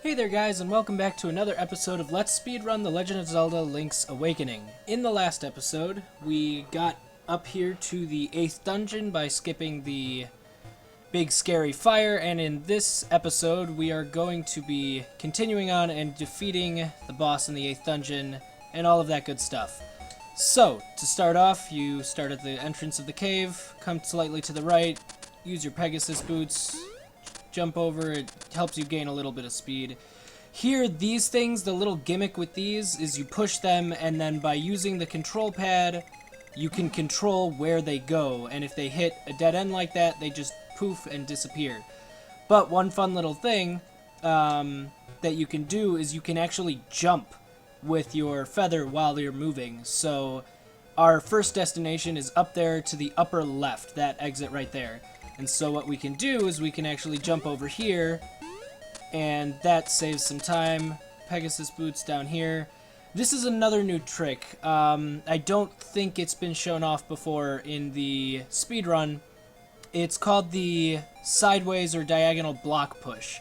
Hey there guys, and welcome back to another episode of Let's Speedrun The Legend of Zelda Link's Awakening. In the last episode, we got up here to the 8th dungeon by skipping the big scary fire, and in this episode we are going to be continuing on and defeating the boss in the 8th dungeon and all of that good stuff. So, to start off, you start at the entrance of the cave, come slightly to the right, use your Pegasus boots, jump over. It helps you gain a little bit of speed. Here, these things, the little gimmick with these is you push them, and then by using the control pad, you can control where they go, and if they hit a dead end like that, they just poof and disappear. But one fun little thing that you can do is you can actually jump with your feather while you're moving. So our first destination is up there to the upper left, that exit right there. And so what we can do is we can actually jump over here, and that saves some time. Pegasus boots down here. This is another new trick. I don't think it's been shown off before in the speedrun. It's called the sideways or diagonal block push.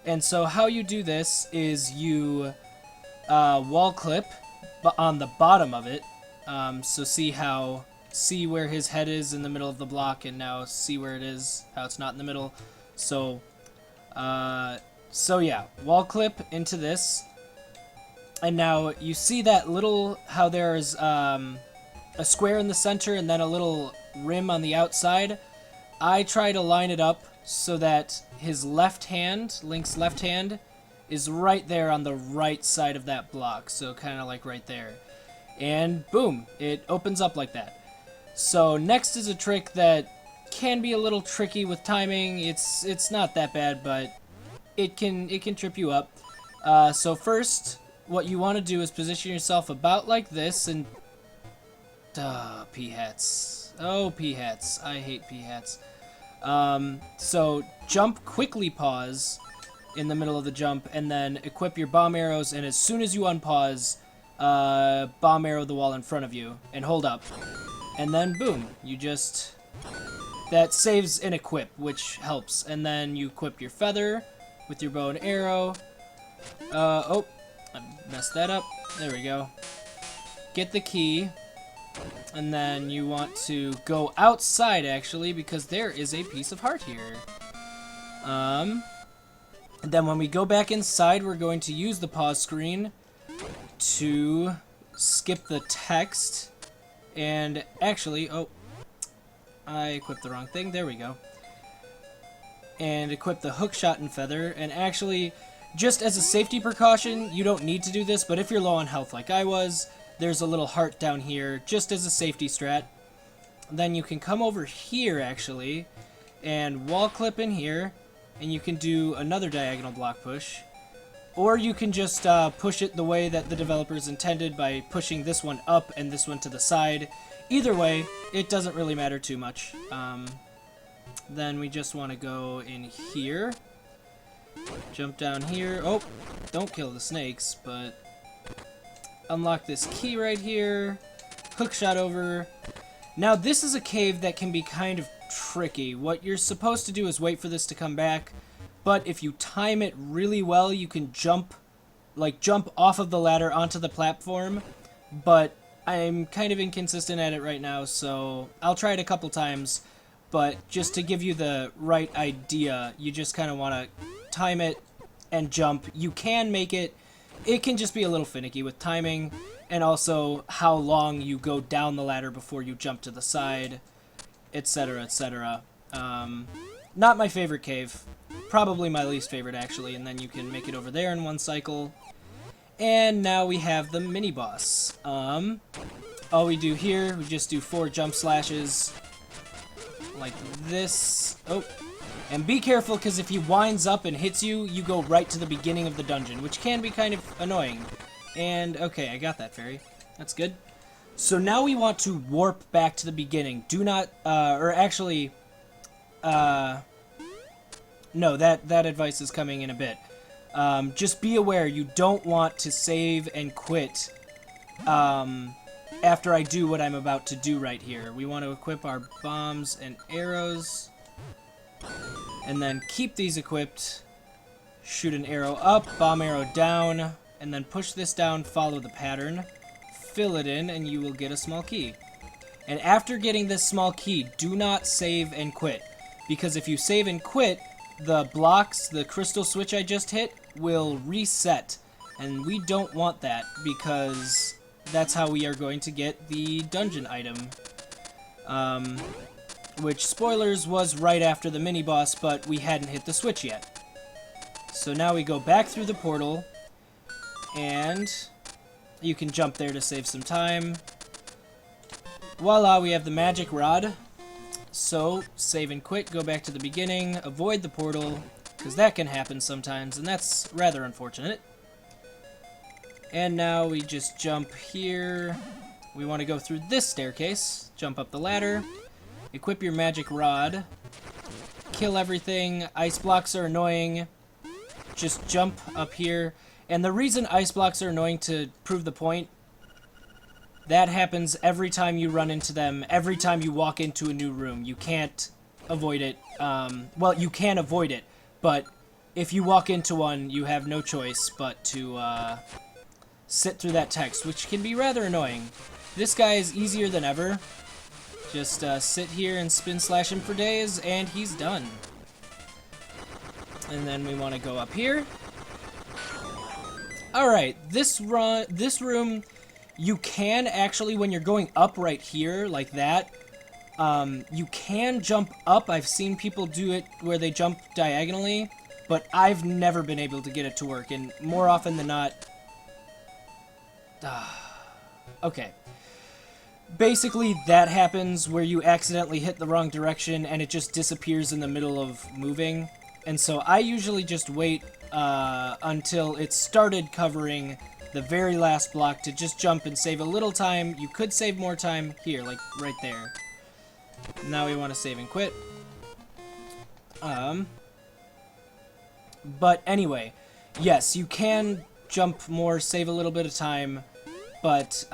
And so how you do this is you wall clip on the bottom of it. So see where his head is in the middle of the block, and now see where it is, how it's not in the middle. So yeah, wall clip into this, and now you see that little, how there's a square in the center and then a little rim on the outside. I try to line it up so that his left hand, Link's left hand, is right there on the right side of that block, so kind of like right there. And boom, it opens up like that. So next is a trick that can be a little tricky with timing. It's not that bad, but it can trip you up. So first, what you want to do is position yourself about like this, and p-hats. Oh, p-hats. I hate p-hats. So jump, quickly pause in the middle of the jump, and then equip your bomb arrows, and as soon as you unpause, bomb arrow the wall in front of you, and hold up. And then, boom, that saves an equip, which helps. And then you equip your feather with your bow and arrow. Oh, I messed that up. There we go. Get the key. And then you want to go outside, actually, because there is a piece of heart here. And then when we go back inside, we're going to use the pause screen to skip the text. And actually, oh, I equipped the wrong thing. There we go. And equip the hookshot and feather. And actually, just as a safety precaution, you don't need to do this, but if you're low on health like I was, there's a little heart down here, just as a safety strat. Then you can come over here, actually, and wall clip in here, and you can do another diagonal block push. Or you can just push it the way that the developers intended by pushing this one up and this one to the side. Either way, it doesn't really matter too much. Then we just want to go in here. Jump down here. Oh, don't kill the snakes, but unlock this key right here. Hookshot over. Now this is a cave that can be kind of tricky. What you're supposed to do is wait for this to come back. But if you time it really well, you can jump off of the ladder onto the platform. But I'm kind of inconsistent at it right now, so I'll try it a couple times. But just to give you the right idea, you just kind of want to time it and jump. You can make it. It can just be a little finicky with timing, and also how long you go down the ladder before you jump to the side, etc., etc. Not my favorite cave. Probably my least favorite, actually, and then you can make it over there in one cycle. And now we have the mini-boss. All we do here, we just do 4 jump slashes, like this. Oh, and be careful, because if he winds up and hits you, you go right to the beginning of the dungeon, which can be kind of annoying. And, okay, I got that fairy. That's good. So now we want to warp back to the beginning. Do not, or actually, no, that advice is coming in a bit. Just be aware, you don't want to save and quit after I do what I'm about to do right here. We want to equip our bombs and arrows, and then keep these equipped, shoot an arrow up, bomb arrow down, and then push this down, follow the pattern, fill it in, and you will get a small key. And after getting this small key, do not save and quit. Because if you save and quit, the blocks, the crystal switch I just hit, will reset. And we don't want that, because that's how we are going to get the dungeon item. Which, spoilers, was right after the mini-boss, but we hadn't hit the switch yet. So now we go back through the portal, and you can jump there to save some time. Voila, we have the magic rod. So, save and quit, go back to the beginning, avoid the portal, because that can happen sometimes, and that's rather unfortunate. And now we just jump here. We want to go through this staircase, jump up the ladder, equip your magic rod, kill everything. Ice blocks are annoying. Just jump up here. And the reason ice blocks are annoying, to prove the point, that happens every time you run into them, every time you walk into a new room. You can't avoid it. Well, you can avoid it, but if you walk into one, you have no choice but to sit through that text, which can be rather annoying. This guy is easier than ever. Just sit here and spin slash him for days, and he's done. And then we want to go up here. Alright, this room, you can actually, when you're going up right here, like that, you can jump up. I've seen people do it where they jump diagonally, but I've never been able to get it to work, and more often than not... okay. Basically, that happens where you accidentally hit the wrong direction, and it just disappears in the middle of moving. And so I usually just wait until it started covering the very last block to just jump and save a little time. You could save more time here, like right there. Now we want to save and quit. But anyway, yes, you can jump more, save a little bit of time, but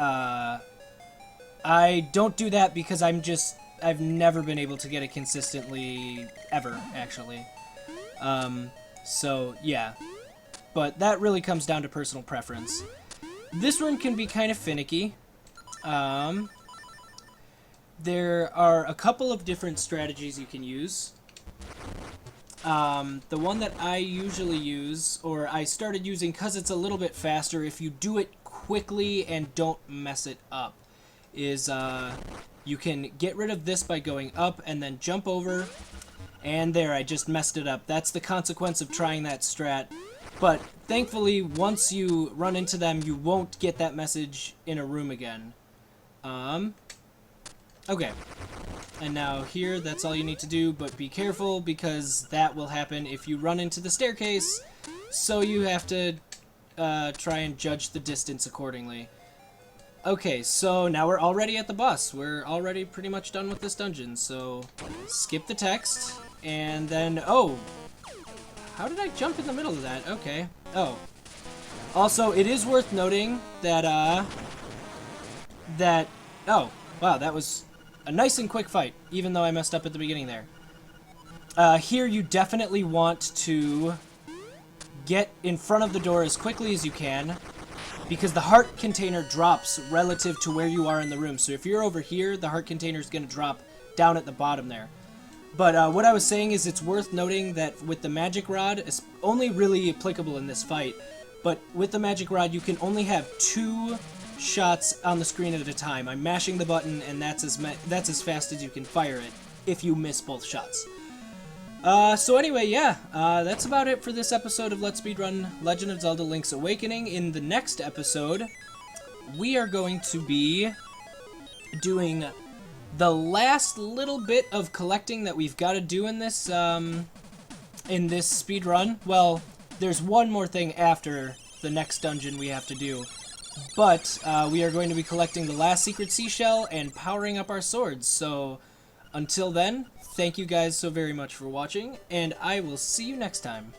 I don't do that because I've never been able to get it consistently, ever, actually. So, yeah. But that really comes down to personal preference. This room can be kind of finicky. There are a couple of different strategies you can use. The one that I usually use, or I started using because it's a little bit faster if you do it quickly and don't mess it up, is you can get rid of this by going up and then jump over. And there, I just messed it up. That's the consequence of trying that strat. But thankfully, once you run into them, you won't get that message in a room again. Okay. And now here, that's all you need to do, but be careful because that will happen if you run into the staircase. So you have to try and judge the distance accordingly. Okay, so now we're already at the boss. We're already pretty much done with this dungeon, so skip the text. And then, oh, how did I jump in the middle of that? Okay. Oh. Also, it is worth noting that, oh, wow, that was a nice and quick fight, even though I messed up at the beginning there. Here you definitely want to get in front of the door as quickly as you can, because the heart container drops relative to where you are in the room. So if you're over here, the heart container is going to drop down at the bottom there. But what I was saying is it's worth noting that with the magic rod, it's only really applicable in this fight, but with the magic rod you can only have 2 shots on the screen at a time. I'm mashing the button, and that's as fast as you can fire it if you miss both shots. So anyway, yeah, that's about it for this episode of Let's Speedrun Legend of Zelda Link's Awakening. In the next episode, we are going to be doing the last little bit of collecting that we've got to do in this speed run. Well, there's one more thing after the next dungeon we have to do, but we are going to be collecting the last secret seashell and powering up our swords. So until then, thank you guys so very much for watching, and I will see you next time.